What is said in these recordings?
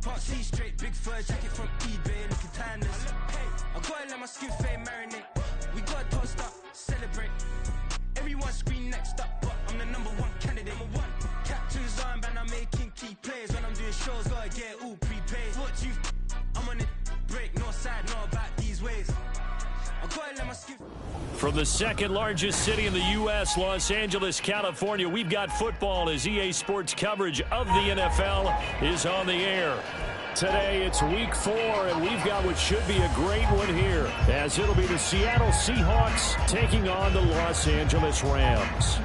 Can't see straight, big fur jacket from eBay, looking timeless. I gotta let my skin fade marinate. We gotta toast up, celebrate. Everyone scream next up, but I'm the #1 candidate. Captain's armband, I'm making key plays. When I'm doing shows, gotta get all prepaid. What you I'm on it, break, no side, no about these ways. I gotta let my skin. From the second largest city in the U.S., Los Angeles, California, we've got football as EA Sports coverage of the NFL is on the air. Today, it's week 4, and we've got what should be a great one here, as it'll be the Seattle Seahawks taking on the Los Angeles Rams.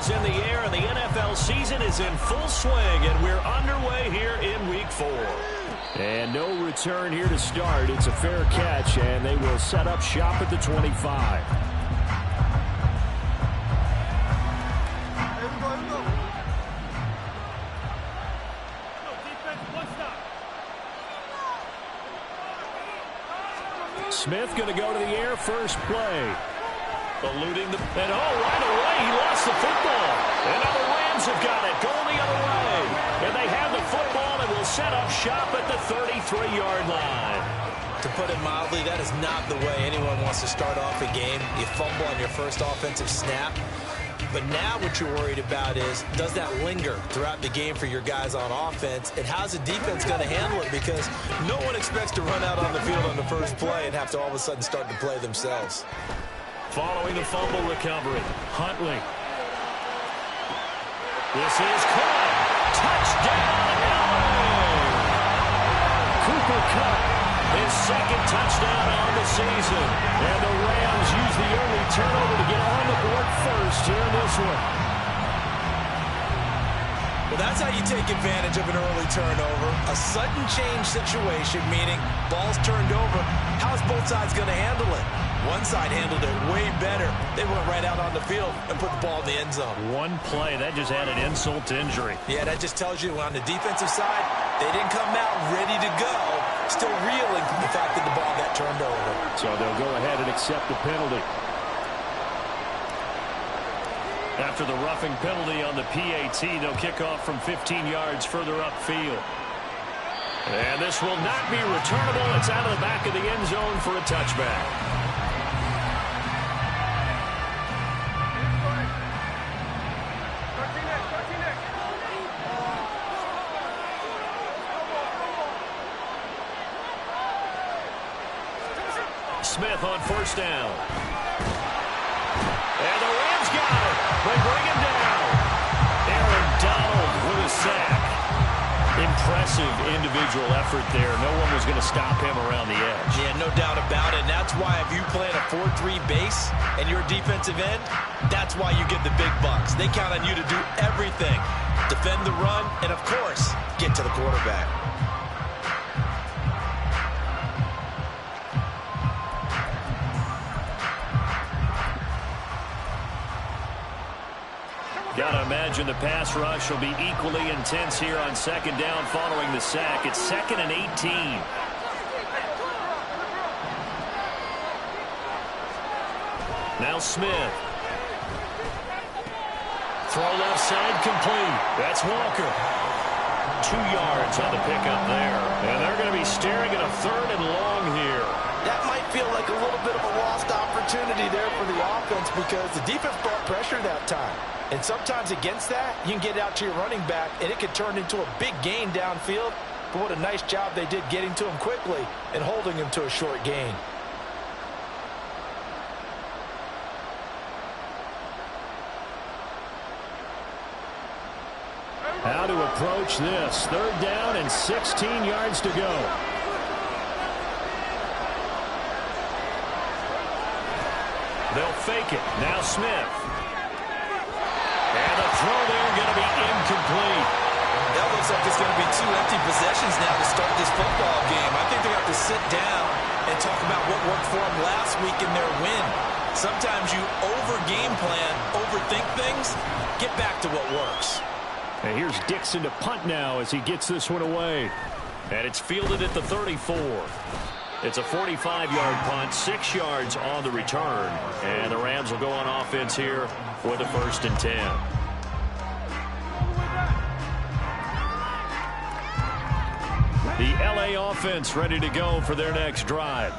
In the air, and the NFL season is in full swing, and we're underway here in week 4. And no return here to start. It's a fair catch, and they will set up shop at the 25. Smith going to go to the air first play. Eluding the... And right away, he lost the football. And now the Rams have got it, going the other way. And they have the football and will set up shop at the 33-yard line. To put it mildly, that is not the way anyone wants to start off a game. You fumble on your first offensive snap. But now what you're worried about is, does that linger throughout the game for your guys on offense? And how's the defense going to handle it? Because no one expects to run out on the field on the first play and have to all of a sudden start to play themselves. Following the fumble recovery, Huntley. This is caught. Touchdown, LA! Cooper Kupp, his second touchdown on the season. And the Rams use the early turnover to get on the board first here in this one. Well, that's how you take advantage of an early turnover. A sudden change situation, meaning ball's turned over. How's both sides going to handle it? One side handled it way better. They went right out on the field and put the ball in the end zone. One play, that just added insult to injury. Yeah, that just tells you on the defensive side, they didn't come out ready to go, still reeling from the fact that the ball got turned over. So they'll go ahead and accept the penalty. After the roughing penalty on the PAT, they'll kick off from 15 yards further upfield. And this will not be returnable. It's out of the back of the end zone for a touchback. Smith on first down. And the Rams got it. They bring him down. Aaron Donald with a sack. Impressive individual effort there. No one was going to stop him around the edge. Yeah, no doubt about it. And that's why if you play in a 4-3 base and you're a defensive end, that's why you get the big bucks. They count on you to do everything. Defend the run and, of course, get to the quarterback. Gotta imagine the pass rush will be equally intense here on second down following the sack. It's 2nd and 18. Now Smith. Throw left side complete. That's Walker. 2 yards on the pickup there. And they're going to be staring at a 3rd and long here. That might feel like a little bit of a lost opportunity there for the offense because the defense brought pressure that time. And sometimes against that, you can get out to your running back, and it could turn into a big gain downfield. But what a nice job they did getting to him quickly and holding him to a short gain. How to approach this. 3rd down and 16 yards to go. They'll fake it. Now Smith. And the throw there going to be incomplete. That looks like it's going to be 2 empty possessions now to start this football game. I think they have to sit down and talk about what worked for them last week in their win. Sometimes you over-game plan, overthink things, get back to what works. And here's Dixon to punt now as he gets this one away. And it's fielded at the 34. It's a 45-yard punt, 6 yards on the return. And the Rams will go on offense here with a 1st and 10. The LA offense ready to go for their next drive.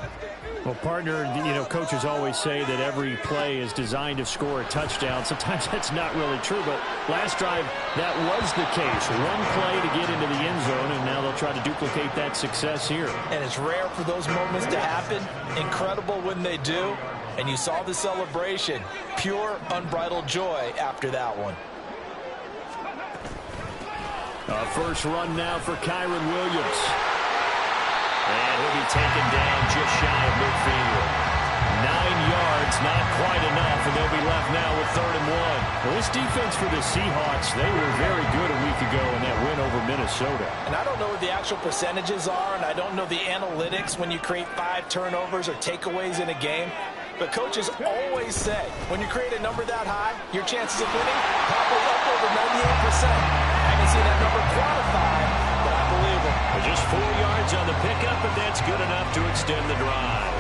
Well, partner, coaches always say that every play is designed to score a touchdown. Sometimes that's not really true, but last drive, that was the case. One play to get into the end zone, and now they'll try to duplicate that success here. And it's rare for those moments to happen. Incredible when they do. And you saw the celebration. Pure, unbridled joy after that one. First run now for Kyren Williams. And he'll be taken down just shy of midfield. 9 yards, not quite enough, and they'll be left now with 3rd and 1. Well, this defense for the Seahawks, they were very good a week ago in that win over Minnesota. And I don't know what the actual percentages are, and I don't know the analytics when you create 5 turnovers or takeaways in a game. But coaches always say, when you create a number that high, your chances of winning probably up over 98%. I haven't seen that number quantified, but I believe them. Just 4 yards on the pickup, but that's good enough to extend the drive.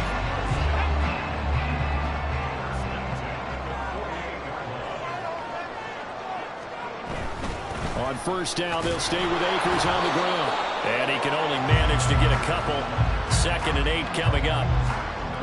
On 1st down, they'll stay with Akers on the ground. And he can only manage to get a couple. 2nd and 8 coming up.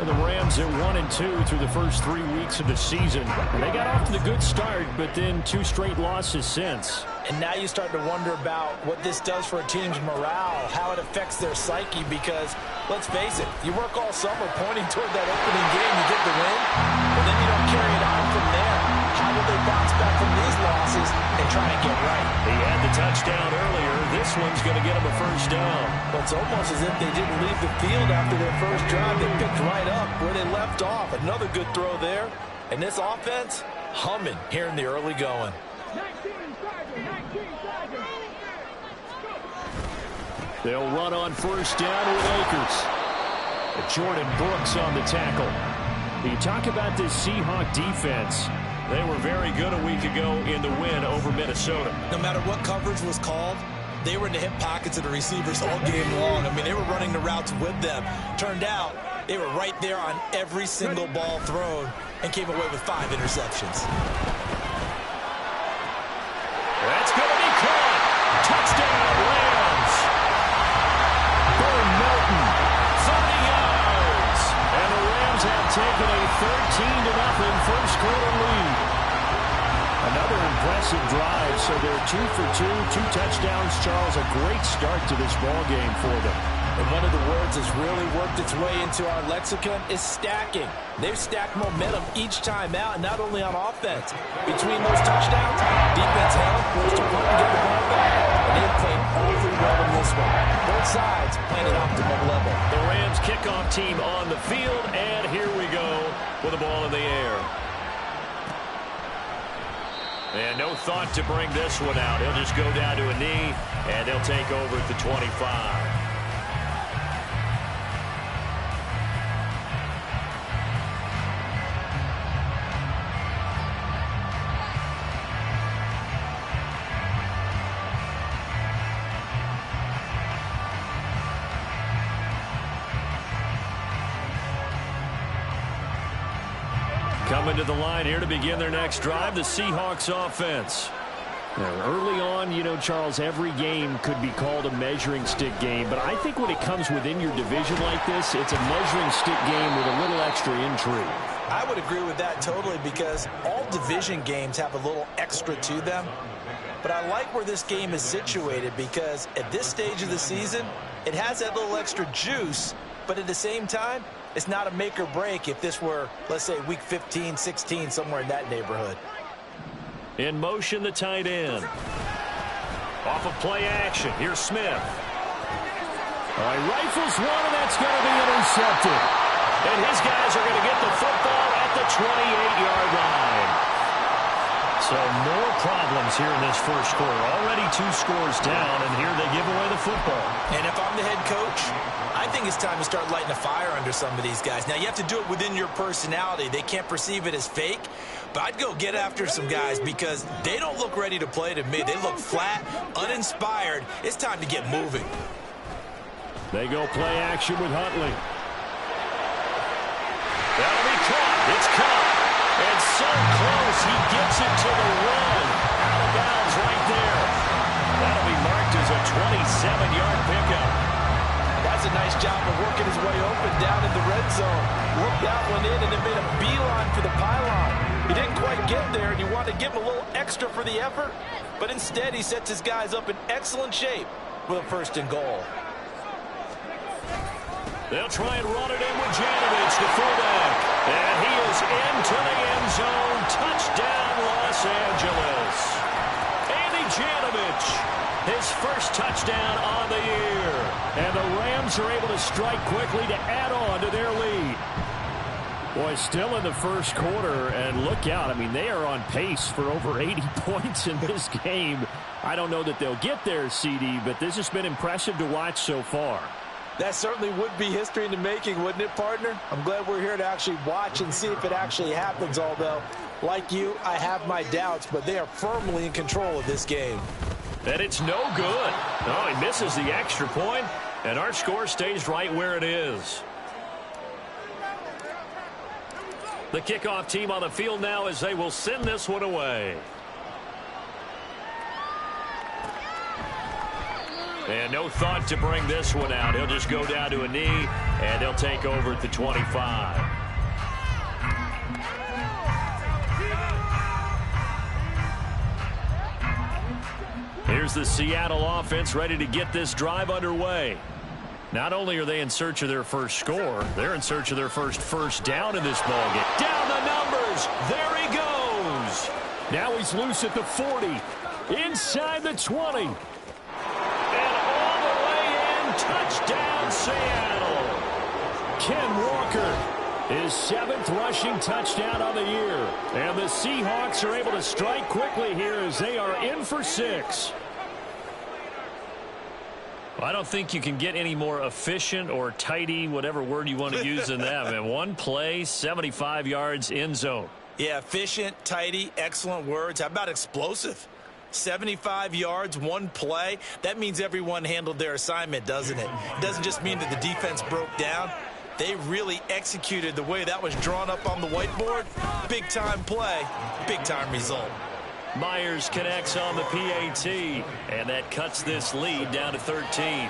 And the Rams at 1-2 through the first 3 weeks of the season. And they got off to the good start, but then 2 straight losses since. And now you start to wonder about what this does for a team's morale, how it affects their psyche, because, let's face it, you work all summer pointing toward that opening game, you get the win, but then you don't carry it on from there. How will they bounce back from these losses and try and get right? He had the touchdown earlier. This one's going to get him a 1st down. Well, it's almost as if they didn't leave the field after their first drive. They picked right up where they left off. Another good throw there. And this offense, humming here in the early going. They'll run on 1st down with Akers. Jordan Brooks on the tackle. You talk about this Seahawk defense. They were very good a week ago in the win over Minnesota. No matter what coverage was called, they were in the hip pockets of the receivers all game long. I mean, they were running the routes with them. Turned out, they were right there on every single ball thrown and came away with 5 interceptions. That's going to be caught. Touchdown, Rams. Burn Melton, 30 yards. And the Rams have taken a 13-0 first quarter lead. Another impressive drive, so they're 2 for 2, 2 touchdowns. Charles, a great start to this ball game for them. And one of the words that's really worked its way into our lexicon is stacking. They've stacked momentum each time out, and not only on offense. Between those touchdowns, defense held, forced to punt and get the ball back. And they've played awfully well in this one. Both sides playing at optimum level. The Rams kickoff team on the field, and here we go with the ball in the air. And no thought to bring this one out. He'll just go down to a knee, and they'll take over at the 25. Coming to the line here to begin their next drive, the Seahawks offense. Now, early on, Charles, every game could be called a measuring stick game, but I think when it comes within your division like this, it's a measuring stick game with a little extra intrigue. I would agree with that totally, because all division games have a little extra to them. But I like where this game is situated, because at this stage of the season, it has that little extra juice, but at the same time, it's not a make or break if this were, let's say, week 15, 16, somewhere in that neighborhood. In motion, the tight end. Off of play action. Here's Smith. All right, rifles one, and that's going to be intercepted. And his guys are going to get the football at the 28-yard line. So more problems here in this first quarter. Already 2 scores down, and here they give away the football. And if I'm the head coach, I think it's time to start lighting a fire under some of these guys. Now, you have to do it within your personality. They can't perceive it as fake, But I'd go get after some guys because they don't look ready to play to me. They look flat, uninspired. It's time to get moving. They go play action with Huntley. That'll be caught. It's caught. And so close, he gets it to the run. Out of bounds right there. That'll be marked as a 27-yard pickup. That's a nice job of working his way open down in the red zone. Looked that one in and then made a beeline for the pylon. He didn't quite get there, and you want to give him a little extra for the effort. But instead, he sets his guys up in excellent shape with a 1st and goal. They'll try and run it in with Janovich, the fullback. And he is into the end zone. Touchdown, Los Angeles. Andy Janovich, his first touchdown on the year. And the Rams are able to strike quickly to add on to their lead. Boy, still in the first quarter, and look out. I mean, they are on pace for over 80 points in this game. I don't know that they'll get there, CD, but this has been impressive to watch so far. That certainly would be history in the making, wouldn't it, partner? I'm glad we're here to actually watch and see if it actually happens, although, like you, I have my doubts, but they are firmly in control of this game. And it's no good. Oh, he misses the extra point, and our score stays right where it is. The kickoff team on the field now as they will send this one away. And no thought to bring this one out. He'll just go down to a knee, and they'll take over at the 25. Here's the Seattle offense ready to get this drive underway. Not only are they in search of their first score, they're in search of their first down in this ballgame. Down the numbers. There he goes. Now he's loose at the 40. Inside the 20. And all the way in. Touchdown, Seattle. Ken Walker, his 7th rushing touchdown on the year. And the Seahawks are able to strike quickly here as they are in for 6. I don't think you can get any more efficient or tidy, whatever word you want to use in that. Man, one play, 75 yards, end zone. Yeah, efficient, tidy, excellent words. How about explosive? 75 yards, one play. That means everyone handled their assignment, doesn't it? It doesn't just mean that the defense broke down. They really executed the way that was drawn up on the whiteboard. Big-time play, big-time result. Myers connects on the PAT, and that cuts this lead down to 13.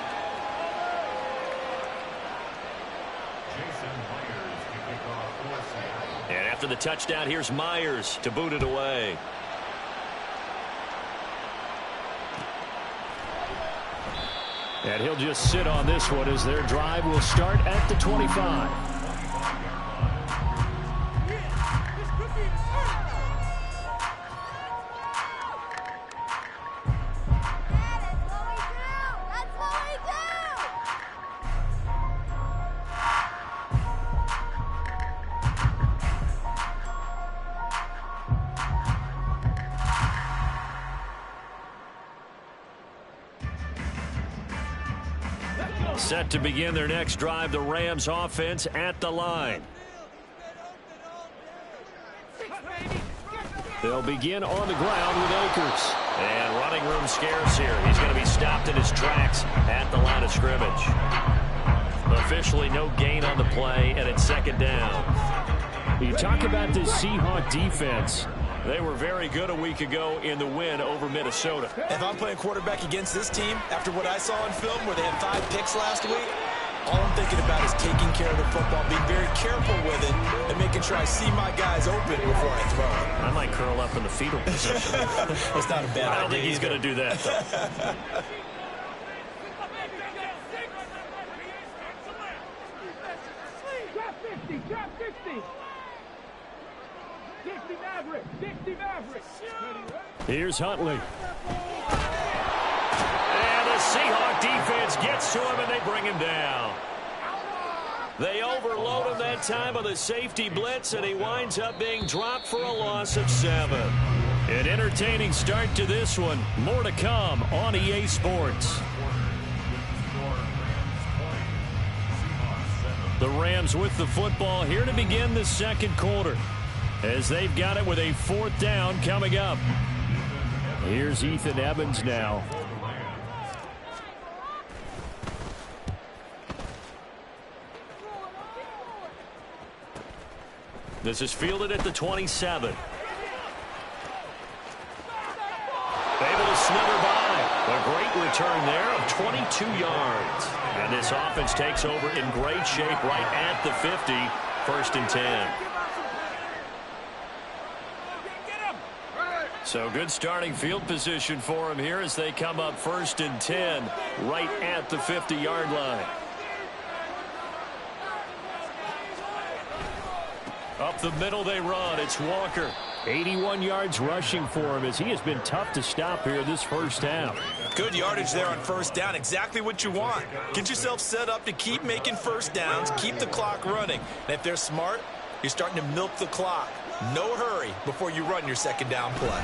And after the touchdown, here's Myers to boot it away. And he'll just sit on this one as their drive will start at the 25. Set to begin their next drive, the Rams offense at the line. They'll begin on the ground with Akers. And running room scarce here. He's going to be stopped in his tracks at the line of scrimmage. Officially no gain on the play, and it's 2nd down. You talk about this Seahawk defense. They were very good a week ago in the win over Minnesota. If I'm playing quarterback against this team, after what I saw in film where they had 5 picks last week, all I'm thinking about is taking care of the football, being very careful with it, and making sure I see my guys open before I throw it. I might curl up in the fetal position. That's not a bad idea. I don't think he's going to do that, though. Here's Huntley. And the Seahawk defense gets to him, and they bring him down. They overload him that time on the safety blitz, and he winds up being dropped for a loss of 7. An entertaining start to this one. More to come on EA Sports. The Rams with the football here to begin the 2nd quarter. as they've got it with a 4th down coming up. Here's Ethan Evans now. This is fielded at the 27. Able to slither by. A great return there of 22 yards. And this offense takes over in great shape right at the 50. 1st and 10. So good starting field position for them here as they come up 1st and 10 right at the 50-yard line. Up the middle they run. It's Walker. 81 yards rushing for him as he has been tough to stop here this first half. Good yardage there on 1st down. Exactly what you want. Get yourself set up to keep making 1st downs, keep the clock running. And if they're smart, you're starting to milk the clock. No hurry before you run your 2nd down play.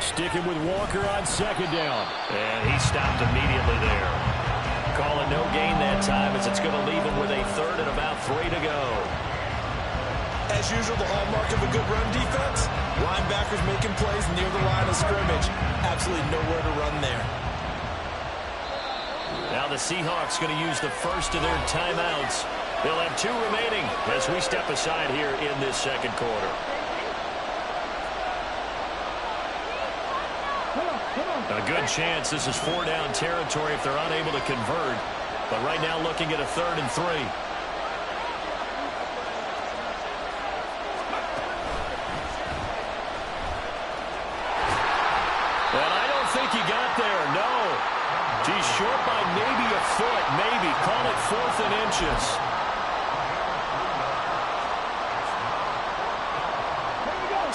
Sticking with Walker on 2nd down. And he stopped immediately there. Calling no gain that time as it's going to leave him with a 3rd and about 3 to go. As usual, the hallmark of a good run defense, linebackers making plays near the line of scrimmage. Absolutely nowhere to run there. Now the Seahawks going to use the first of their timeouts. They'll have 2 remaining as we step aside here in this 2nd quarter. A good chance this is 4-down territory if they're unable to convert. But right now looking at a 3rd and 3. He got there. No. He's short by maybe a foot. Maybe. Call it 4th and inches.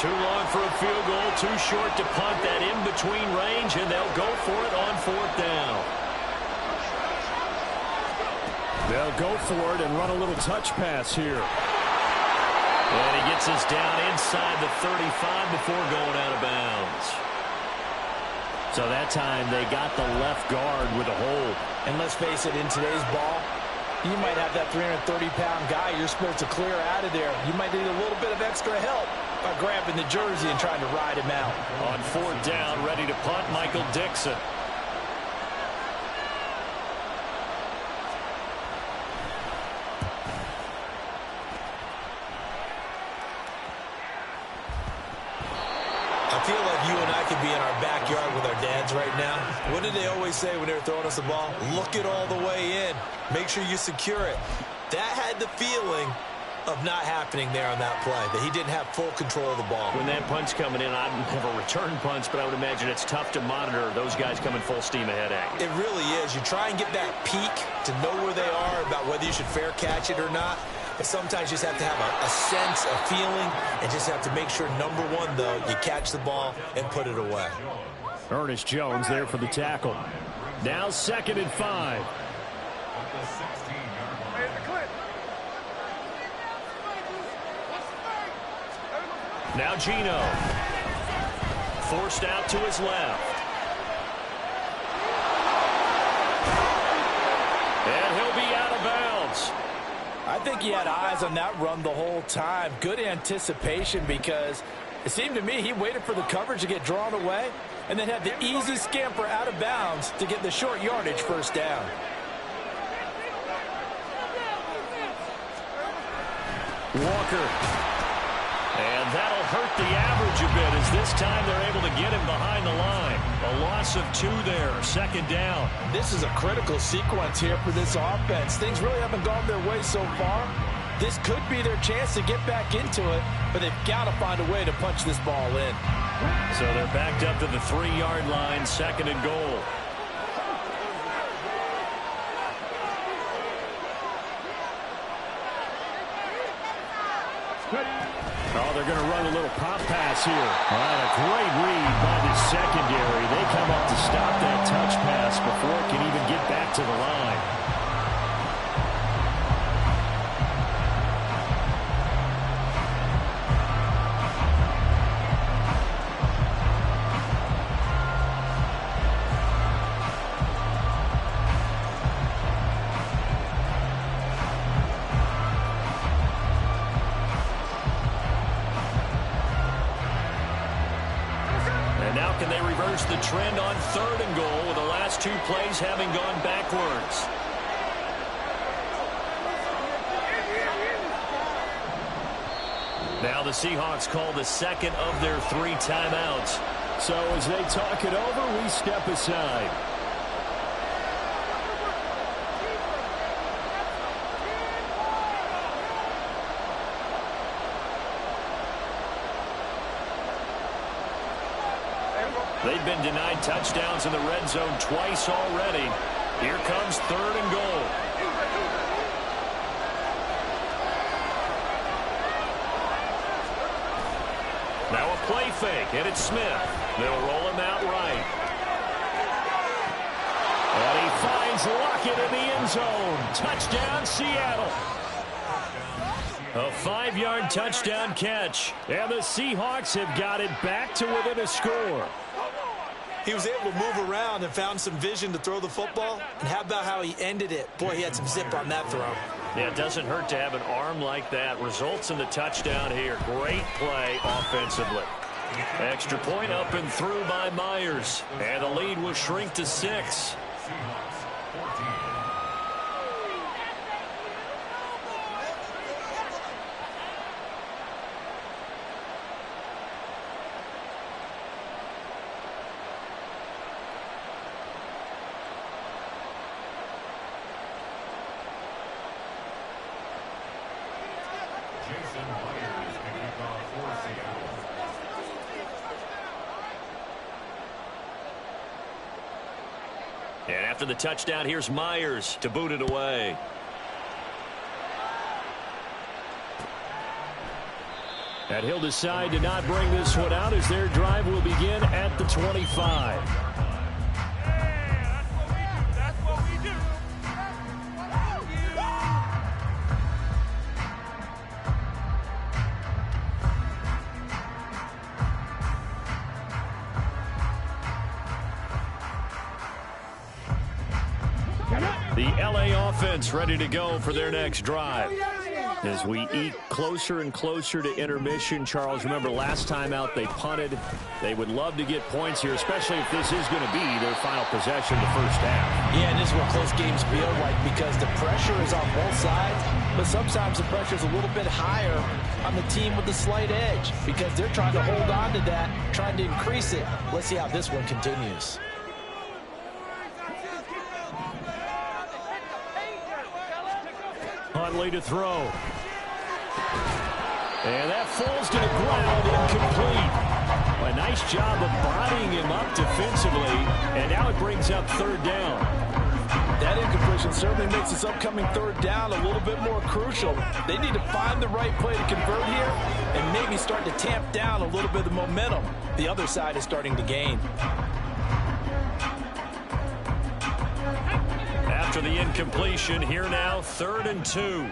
Too long for a field goal. Too short to punt that in-between range, and they'll go for it on 4th down. They'll go for it and run a little touch pass here. And he gets us down inside the 35 before going out of bounds. So that time they got the left guard with a hold. And let's face it, in today's ball, you might have that 330-pound guy you're supposed to clear out of there. You might need a little bit of extra help by grabbing the jersey and trying to ride him out. On 4th down, ready to punt, Michael Dixon. I feel like you and I could be in our backyard with our dads right now. What did they always say when they were throwing us the ball? Look it all the way in. Make sure you secure it. That had the feeling of not happening there on that play, that he didn't have full control of the ball. When that punt's coming in, I don't have a return punch, but I would imagine it's tough to monitor those guys coming full steam ahead at you. It really is. You try and get that peek to know where they are, about whether you should fair catch it or not. But sometimes you just have to have a sense, a feeling, and just have to make sure, number one, though, you catch the ball and put it away. Ernest Jones there for the tackle. Now 2nd and 5. Now Geno. Forced out to his left. And he'll be out of bounds. I think he had eyes on that run the whole time. Good anticipation, because it seemed to me he waited for the coverage to get drawn away and then had the easy scamper out of bounds to get the short yardage 1st down. Walker. And that'll hurt the average a bit as this time they're able to get him behind the line. A loss of 2 there, 2nd down. This is a critical sequence here for this offense. Things really haven't gone their way so far. This could be their chance to get back into it, but they've got to find a way to punch this ball in. So they're backed up to the 3-yard line, 2nd and goal. Oh, they're going to run a little pop pass here. All right, a great read by the secondary. They come up to stop that touch pass before it can even get back to the line. reverse the trend on 3rd and goal with the last 2 plays having gone backwards. Now the Seahawks call the second of their 3 timeouts. So as they talk it over, we step aside. They've been denied touchdowns in the red zone twice already. Here comes 3rd and goal. Now a play fake, and it's Smith. They'll roll him out right. And he finds Lockett in the end zone. Touchdown, Seattle. A 5-yard touchdown catch. And the Seahawks have got it back to within a score. He was able to move around and found some vision to throw the football. And how about how he ended it? Boy, he had some zip on that throw. Yeah, it doesn't hurt to have an arm like that. Results in the touchdown here. Great play offensively. Extra point up and through by Myers. And the lead will shrink to 6. And after the touchdown, here's Myers to boot it away. And he'll decide to not bring this one out as their drive will begin at the 25. The LA offense ready to go for their next drive. As we eke closer and closer to intermission, Charles, remember last time out they punted. They would love to get points here, especially if this is going to be their final possession the first half. Yeah, and this is what close games feel like because the pressure is on both sides, but sometimes the pressure is a little bit higher on the team with the slight edge because they're trying to hold on to that, trying to increase it. Let's see how this one continues. Huntley to throw. And that falls to the ground, incomplete. A nice job of bodying him up defensively, and now it brings up 3rd down. That incompletion certainly makes this upcoming 3rd down a little bit more crucial. They need to find the right play to convert here and maybe start to tamp down a little bit of momentum. The other side is starting to gain. After the incompletion, here now, 3rd and 2.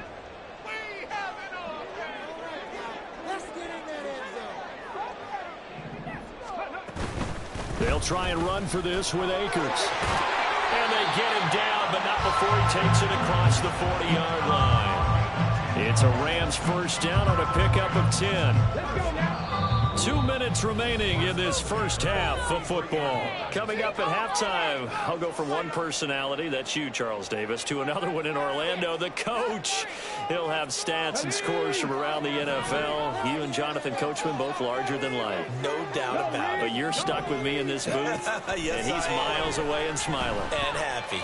They'll try and run for this with Akers. And they get him down, but not before he takes it across the 40-yard line. It's a Rams first down on a pickup of 10. 2 minutes remaining in this first half of football. Coming up at halftime, I'll go from one personality, that's you, Charles Davis, to another one in Orlando, the coach. He'll have stats and scores from around the NFL. You and Jonathan Coachman, both larger than life. No doubt about it. But you're stuck with me in this booth, yes, and he's miles away and smiling. And happy.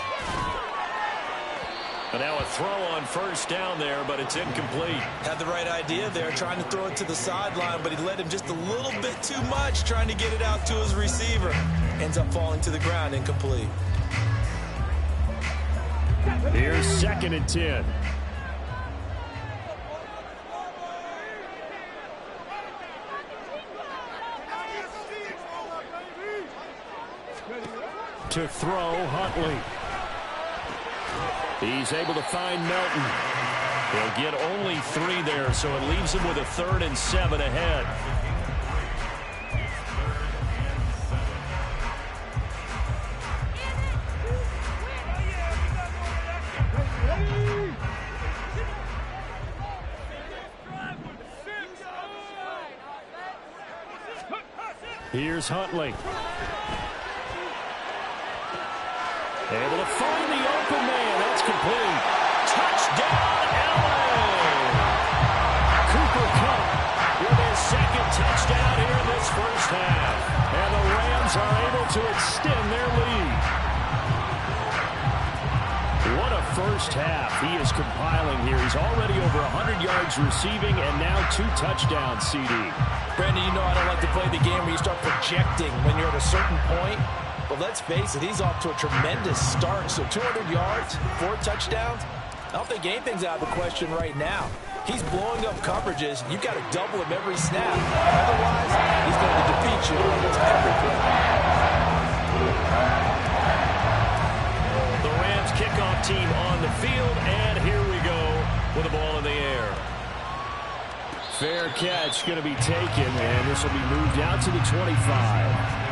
But now a throw on first down there, but it's incomplete. Had the right idea there, trying to throw it to the sideline, but he led him just a little bit too much, trying to get it out to his receiver. Ends up falling to the ground, incomplete. Here's 2nd and 10. To throw, Huntley. He's able to find Melton. He'll get only 3 there, so it leaves him with a 3rd and 7 ahead. Here's Huntley. Able to find the open man. That's complete. Touchdown, LA! Cooper Kupp with his second touchdown here in this first half. And the Rams are able to extend their lead. What a first half he is compiling here. He's already over 100 yards receiving and now 2 touchdowns, CD. Brandon, you know I don't like to play the game where you start projecting when you're at a certain point. But let's face it, he's off to a tremendous start. So 200 yards, 4 touchdowns. I don't think anything's out of the question right now. He's blowing up coverages. You've got to double him every snap. Otherwise, he's going to defeat you on almost everything. The Rams kickoff team on the field, and here we go with the ball in the air. Fair catch going to be taken, and this will be moved out to the 25.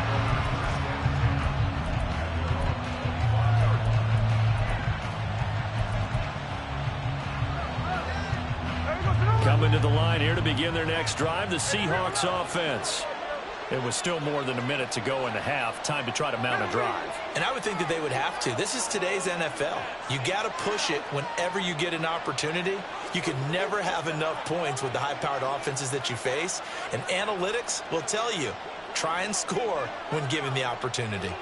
Coming to the line here to begin their next drive, the Seahawks offense. It was still more than a minute to go in the half. Time to try to mount a drive. And I would think that they would have to. This is today's NFL. You got to push it whenever you get an opportunity. You can never have enough points with the high-powered offenses that you face. And analytics will tell you, try and score when given the opportunity.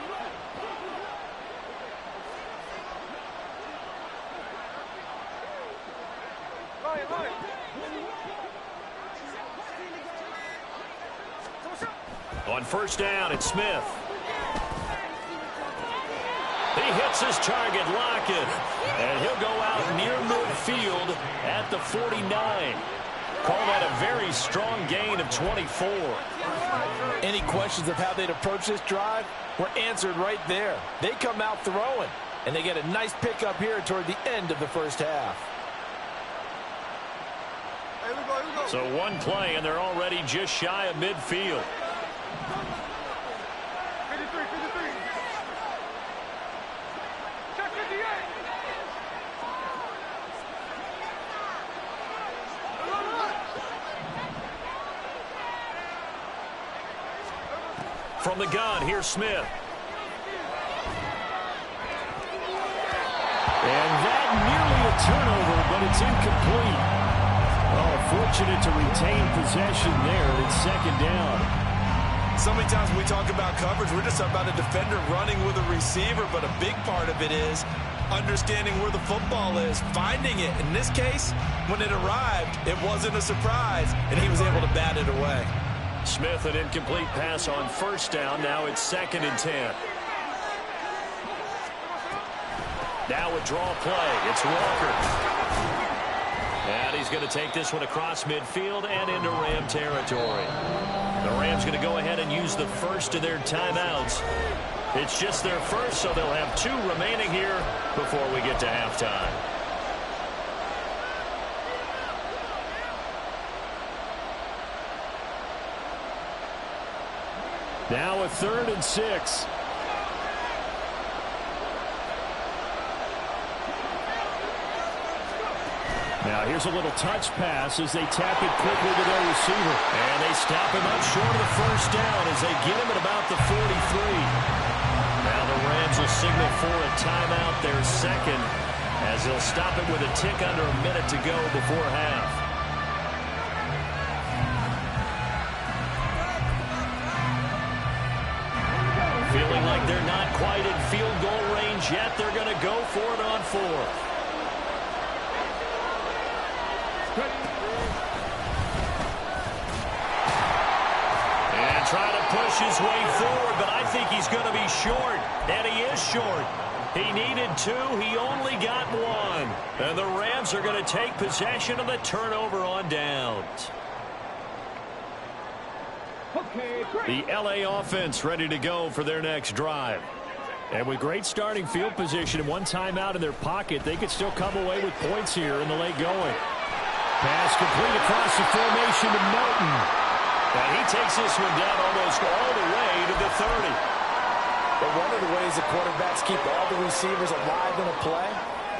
On first down, it's Smith. He hits his target, Lockett. And he'll go out near midfield at the 49. Call that a very strong gain of 24. Any questions of how they'd approach this drive were answered right there. They come out throwing, and they get a nice pickup here toward the end of the first half. So one play, and they're already just shy of midfield. From the gun, here's Smith. And that nearly a turnover, but it's incomplete. Oh, fortunate to retain possession there. It's second down. So many times when we talk about coverage, we're just about a defender running with a receiver, but a big part of it is understanding where the football is, finding it. In this case, when it arrived, it wasn't a surprise, and he was able to bat it away. Smith, an incomplete pass on first down. Now it's 2nd and 10. Now a draw play. It's Walker. And he's going to take this one across midfield and into Ram territory. The Rams going to go ahead and use the first of their timeouts. It's just their first, so they'll have 2 remaining here before we get to halftime. Now a 3rd and 6. Now here's a little touch pass as they tap it quickly to their receiver. And they stop him up short of the first down as they get him at about the 43. Now the Rams will signal for a timeout, their second, as they'll stop it with a tick under a minute to go before half. Feeling like they're not quite in field goal range yet. They're going to go for it on 4th. And trying to push his way forward, but I think he's going to be short. And he is short. He needed 2. He only got 1. And the Rams are going to take possession of the turnover on downs. The LA offense ready to go for their next drive. And with great starting field position and 1 timeout in their pocket, they could still come away with points here in the late going. Pass complete across the formation to Martin. And he takes this one down almost all the way to the 30. But one of the ways the quarterbacks keep all the receivers alive in a play,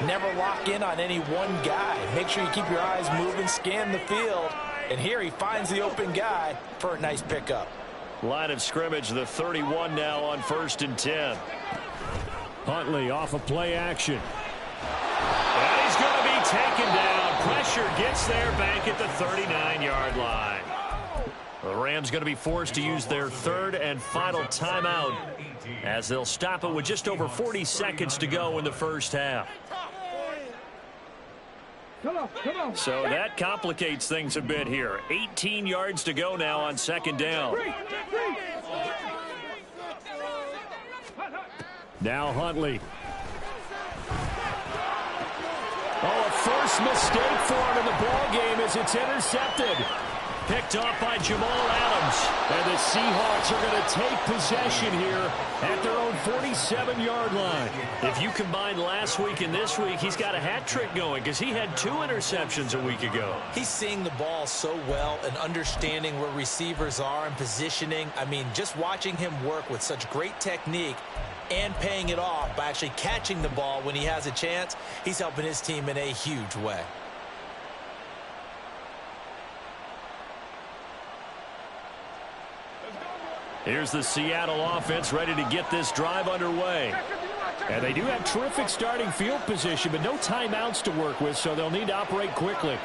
never lock in on any one guy. Make sure you keep your eyes moving, scan the field. And here he finds the open guy for a nice pickup. Line of scrimmage, the 31 now on 1st and 10. Huntley off of play action. And he's going to be taken down. Pressure gets there back at the 39-yard line. The Rams going to be forced to use their third and final timeout as they'll stop it with just over 40 seconds to go in the first half. So that complicates things a bit here. 18 yards to go now on second down. Now Huntley. Oh, a first mistake for him in the ball game as it's intercepted. Picked off by Jamal Adams. And the Seahawks are going to take possession here at their own 47-yard line. If you combine last week and this week, he's got a hat trick going because he had 2 interceptions a week ago. He's seeing the ball so well and understanding where receivers are and positioning. I mean, just watching him work with such great technique and paying it off by actually catching the ball when he has a chance, he's helping his team in a huge way. Here's the Seattle offense ready to get this drive underway. And they do have terrific starting field position, but no timeouts to work with, so they'll need to operate quickly.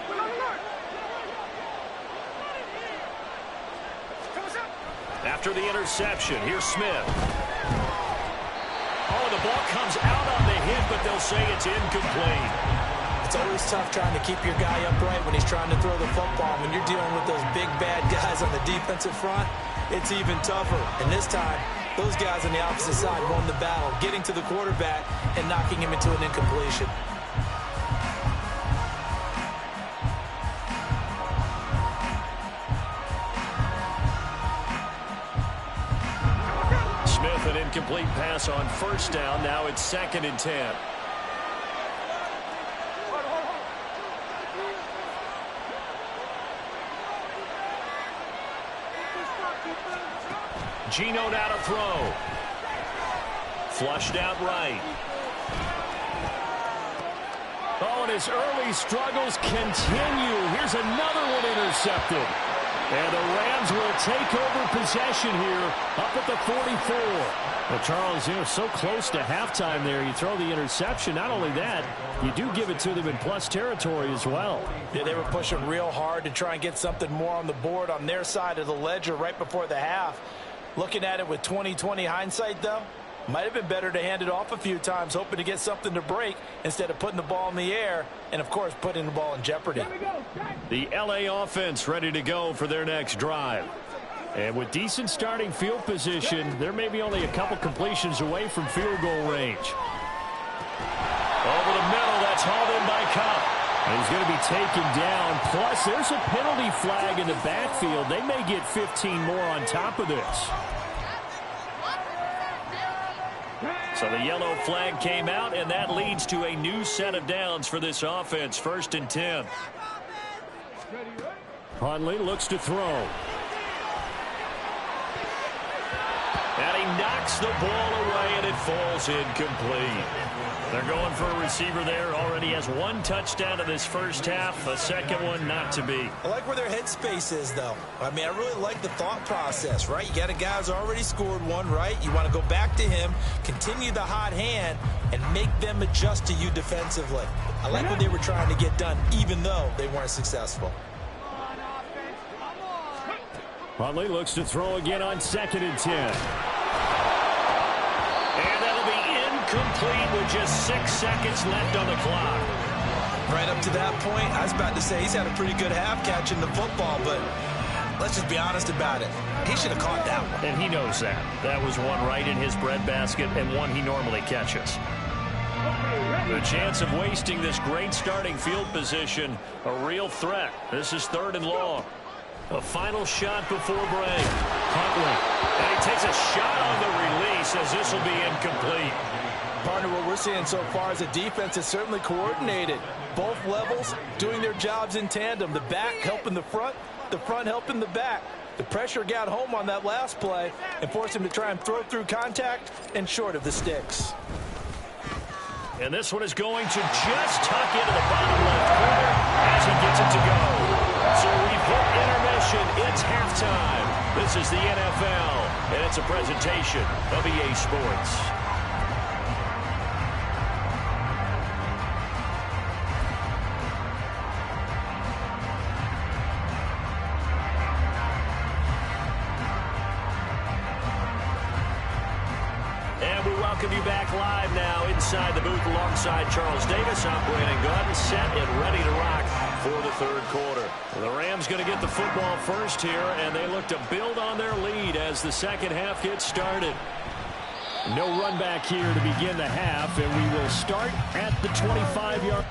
After the interception, here's Smith. Oh, the ball comes out on the hit, but they'll say it's incomplete. It's always tough trying to keep your guy upright when he's trying to throw the football. When you're dealing with those big, bad guys on the defensive front, it's even tougher. And this time, those guys on the opposite side won the battle, getting to the quarterback and knocking him into an incompletion. Smith, an incomplete pass on first down. Now it's 2nd and 10. Geno now to throw. Flushed out right. Oh, and his early struggles continue. Here's another one intercepted. And the Rams will take over possession here up at the 44. Well, Charles, you know, so close to halftime there. You throw the interception. Not only that, you do give it to them in plus territory as well. Yeah, they were pushing real hard to try and get something more on the board on their side of the ledger right before the half. Looking at it with 20/20 hindsight, though, might have been better to hand it off a few times, hoping to get something to break instead of putting the ball in the air and, of course, putting the ball in jeopardy. The L.A. offense ready to go for their next drive. And with decent starting field position, they're maybe only a couple completions away from field goal range. Over the middle, that's hauled in by Kupp. And he's going to be taken down. Plus, there's a penalty flag in the backfield. They may get 15 more on top of this. So the yellow flag came out, and that leads to a new set of downs for this offense. 1st and 10. Huntley looks to throw. And he knocks the ball away, and it falls incomplete. They're going for a receiver there. Already has 1 touchdown in this first half. A second one not to be. I like where their headspace is, though. I mean, I really like the thought process, right? You got a guy who's already scored 1, right? You want to go back to him, continue the hot hand, and make them adjust to you defensively. I like what they were trying to get done, even though they weren't successful. Huntley looks to throw again on 2nd and 10. Complete with just 6 seconds left on the clock. Right up to that point, I was about to say he's had a pretty good half catching the football, but let's just be honest about it. He should have caught that one. And he knows that. That was one right in his breadbasket and one he normally catches. The chance of wasting this great starting field position, a real threat. This is 3rd and long. A final shot before break. Huntley. And he takes a shot on the release as this will be incomplete. Partner, what we're seeing so far is a defense is certainly coordinated. Both levels doing their jobs in tandem. The back helping the front helping the back. The pressure got home on that last play and forced him to try and throw through contact and short of the sticks. And this one is going to just tuck into the bottom left corner as he gets it to go. So we've hit intermission. It's halftime. This is the NFL, and it's a presentation of EA Sports. welcome you back live now inside the booth alongside Charles Davis. I'm Brandon Gunn, set and ready to rock for the third quarter. The Rams going to get the football first here, and they look to build on their lead as the second half gets started. No run back here to begin the half, and we will start at the 25-yard.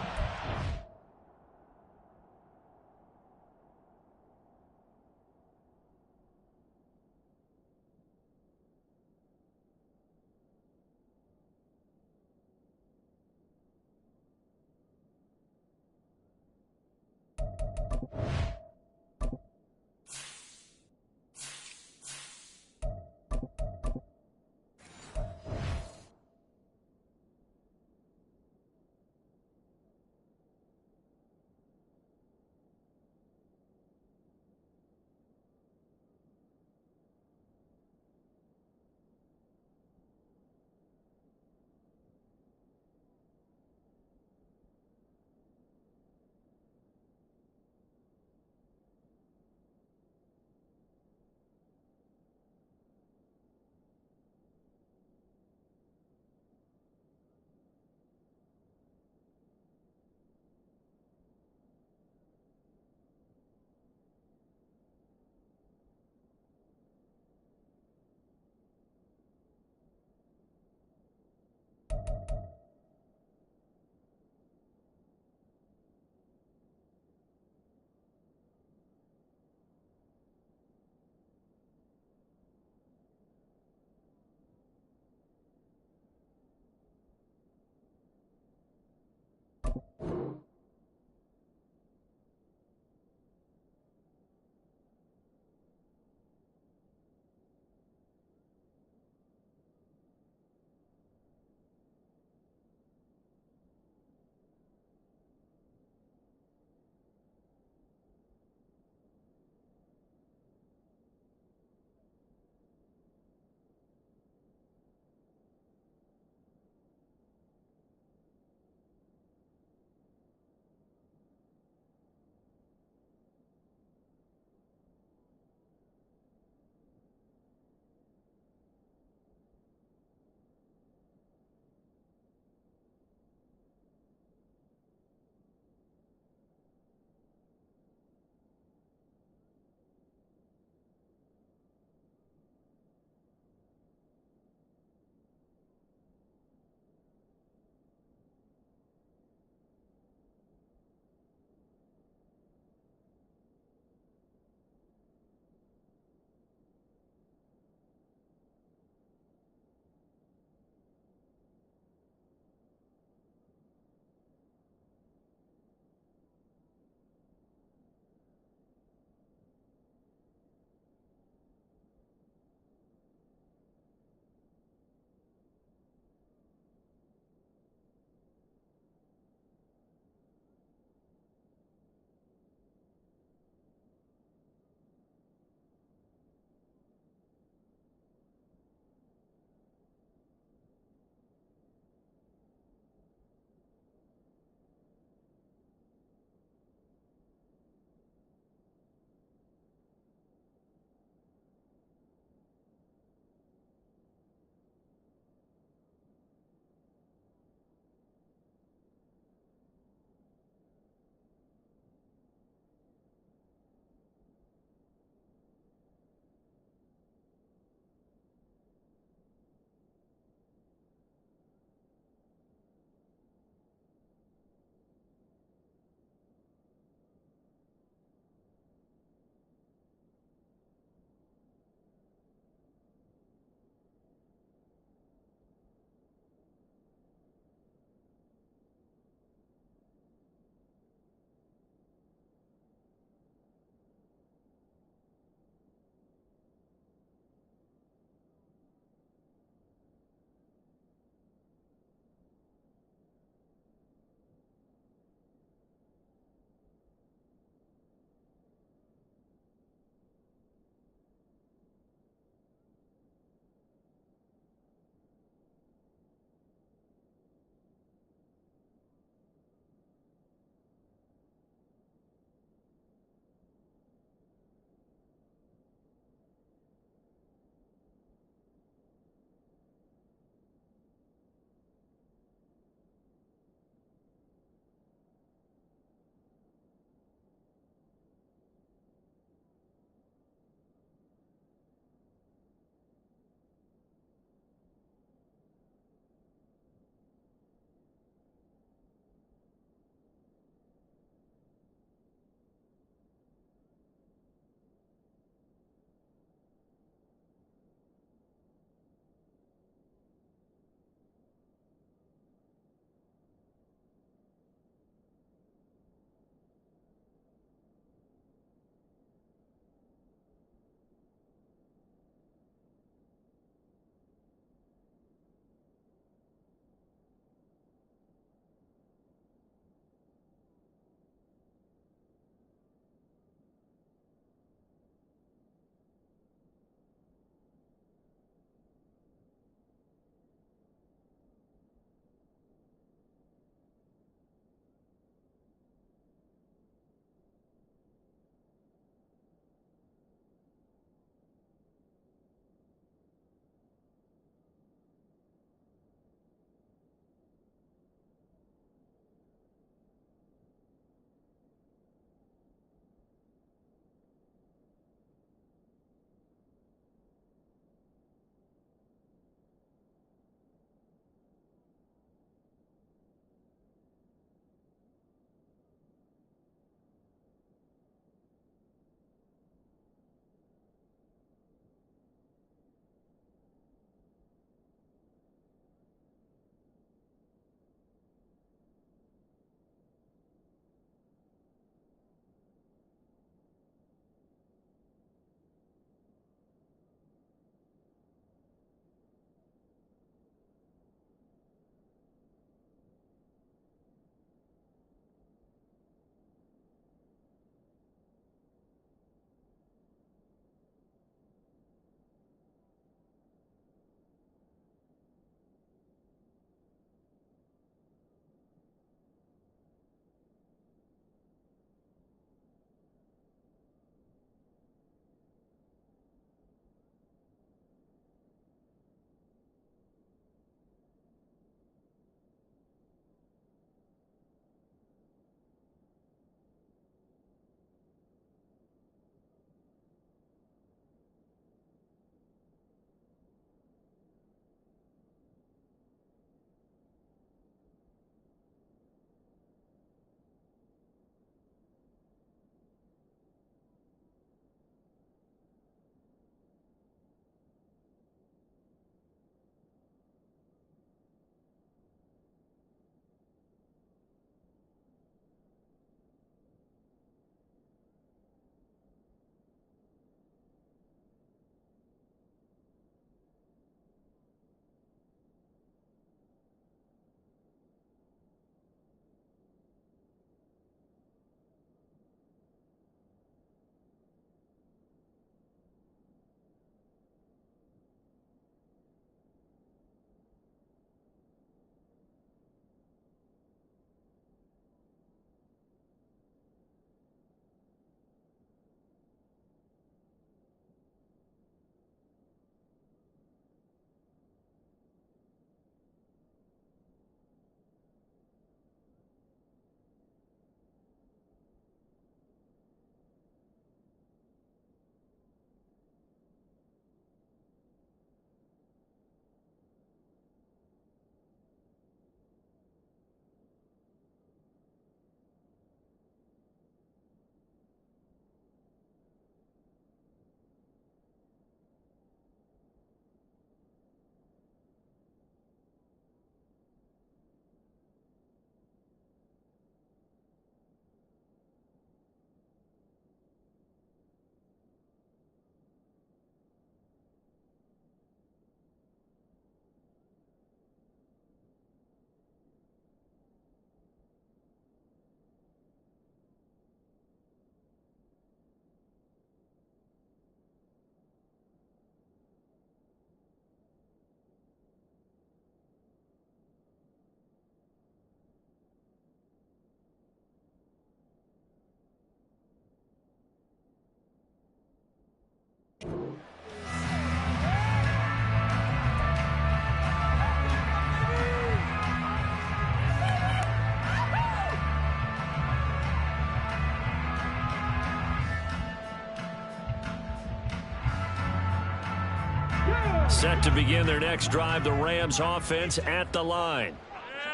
Set to begin their next drive, the Rams offense at the line.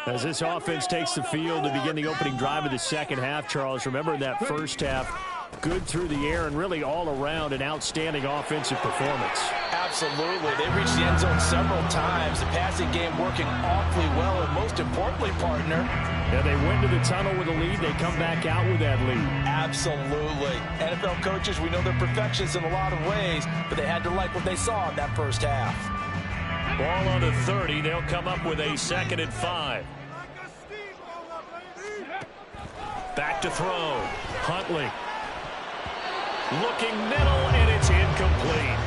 As this offense takes the field to begin the opening drive of the second half, Charles, remember in that first half, good through the air and really all around an outstanding offensive performance. Absolutely. They reached the end zone several times. The passing game working awfully well, and most importantly, partner. Yeah, they went to the tunnel with a lead. They come back out with that lead. Absolutely. NFL coaches, we know they're perfectionists in a lot of ways, but they had to like what they saw in that first half. Ball on the 30. They'll come up with a 2nd and 5. Back to throw. Huntley. Looking middle, and it's incomplete.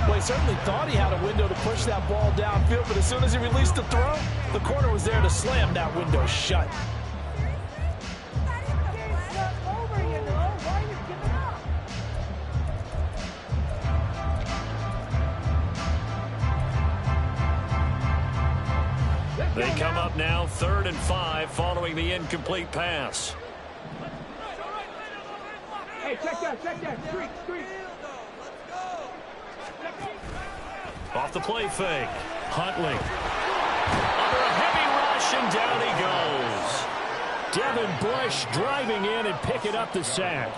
Well, he certainly thought he had a window to push that ball downfield, but as soon as he released the throw, the corner was there to slam that window shut. They come up now 3rd and 5 following the incomplete pass. Hey, check that, street. Off the play fake. Huntley. Under a heavy rush, and down he goes. Devin Bush driving in and picking up the sack.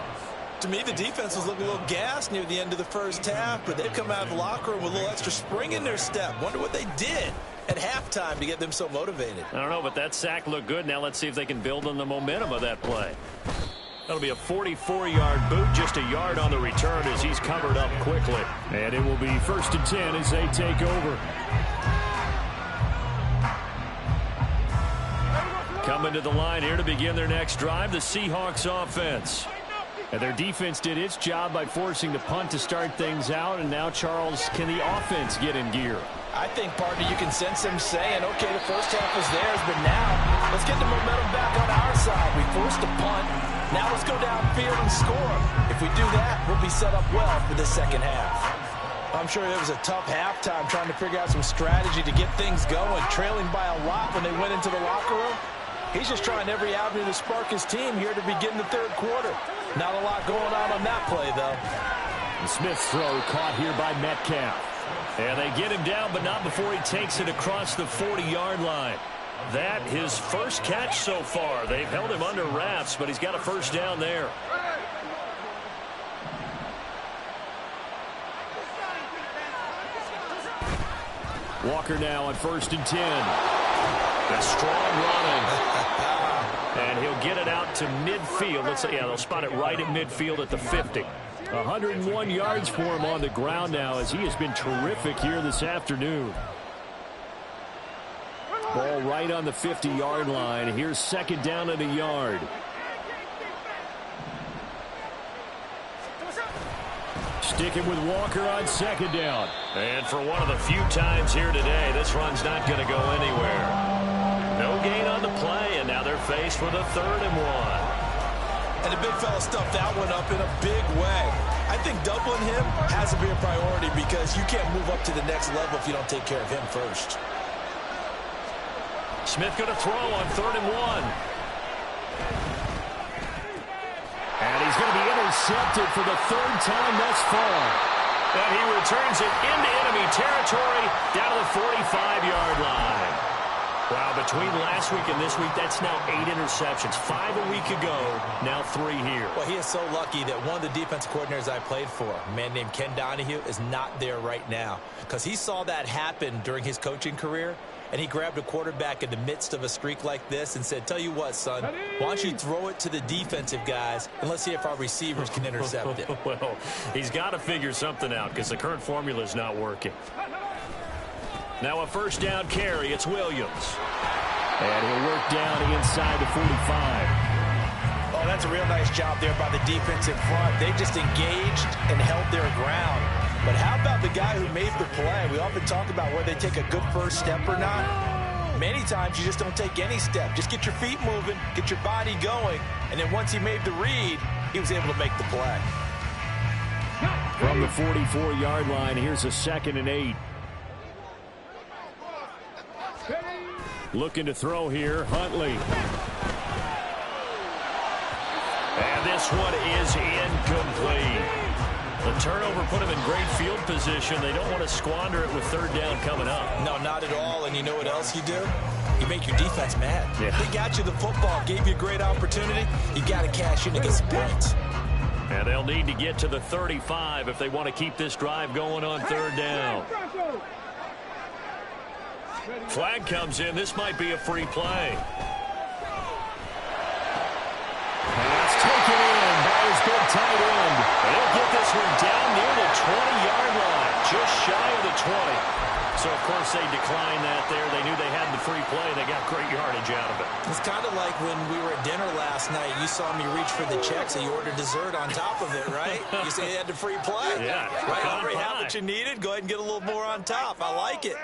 To me, the defense was looking a little gassed near the end of the first half, but they've come out of the locker room with a little extra spring in their step. Wonder what they did at halftime to get them so motivated. I don't know, but that sack looked good. Now let's see if they can build on the momentum of that play. That'll be a 44-yard boot, just a yard on the return as he's covered up quickly. And it will be 1st and 10 as they take over. Coming to the line here to begin their next drive, the Seahawks offense. And their defense did its job by forcing the punt to start things out. And now, Charles, can the offense get in gear? I think, partner, you can sense them saying, okay, the first half was theirs, but now let's get the momentum back on our side. We forced a punt. Now let's go downfield and score. If we do that, we'll be set up well for the second half. I'm sure it was a tough halftime trying to figure out some strategy to get things going, trailing by a lot when they went into the locker room. He's just trying every avenue to spark his team here to begin the third quarter. Not a lot going on that play, though. The Smith's throw caught here by Metcalf. And they get him down, but not before he takes it across the 40-yard line. That his first catch so far. They've held him under wraps, but he's got a first down there. Walker now on 1st and 10. A strong running. And he'll get it out to midfield. Let's say, yeah, they'll spot it right at midfield at the 50. 101 yards for him on the ground now as he has been terrific here this afternoon. Ball right on the 50-yard line. Here's 2nd down and a yard. Sticking with Walker on 2nd down. And for one of the few times here today, this run's not going to go anywhere. No gain on the play, and now they're faced with a 3rd and 1. And the big fella stuffed that one up in a big way. I think doubling him has to be a priority because you can't move up to the next level if you don't take care of him first. Smith going to throw on 3rd and 1. And he's going to be intercepted for the 3rd time thus far. And he returns it into enemy territory down to the 45-yard line. Wow, between last week and this week, that's now 8 interceptions. 5 a week ago, now 3 here. Well, he is so lucky that one of the defensive coordinators I played for, a man named Ken Donahue, is not there right now. Because he saw that happen during his coaching career, and he grabbed a quarterback in the midst of a streak like this and said, tell you what, son, why don't you throw it to the defensive guys, and let's see if our receivers can intercept it. Well, he's got to figure something out because the current formula is not working. Now a 1st down carry. It's Williams. And he'll work down inside the 45. Oh, that's a real nice job there by the defense in front. They just engaged and held their ground. But how about the guy who made the play? We often talk about whether they take a good first step or not. Many times you just don't take any step. Just get your feet moving, get your body going, and then once he made the read, he was able to make the play. From the 44-yard line, here's a 2nd and 8. Looking to throw here, Huntley. And this one is incomplete. The turnover put them in great field position. They don't want to squander it with third down coming up. No, not at all. And you know what else you do? You make your defense mad. Yeah. They got you the football, gave you a great opportunity. You got to cash in to get some points. And they'll need to get to the 35 if they want to keep this drive going on third down. Flag comes in. This might be a free play. Pass taken in by his big tight end. They'll get this one down near the 20-yard line, just shy of the 20. So, of course, they declined that there. They knew they had the free play. They got great yardage out of it. It's kind of like when we were at dinner last night. You saw me reach for the check, so you ordered dessert on top of it, right? You say you had the free play. Yeah. Right? You already have what you needed. Go ahead and get a little more on top. I like it.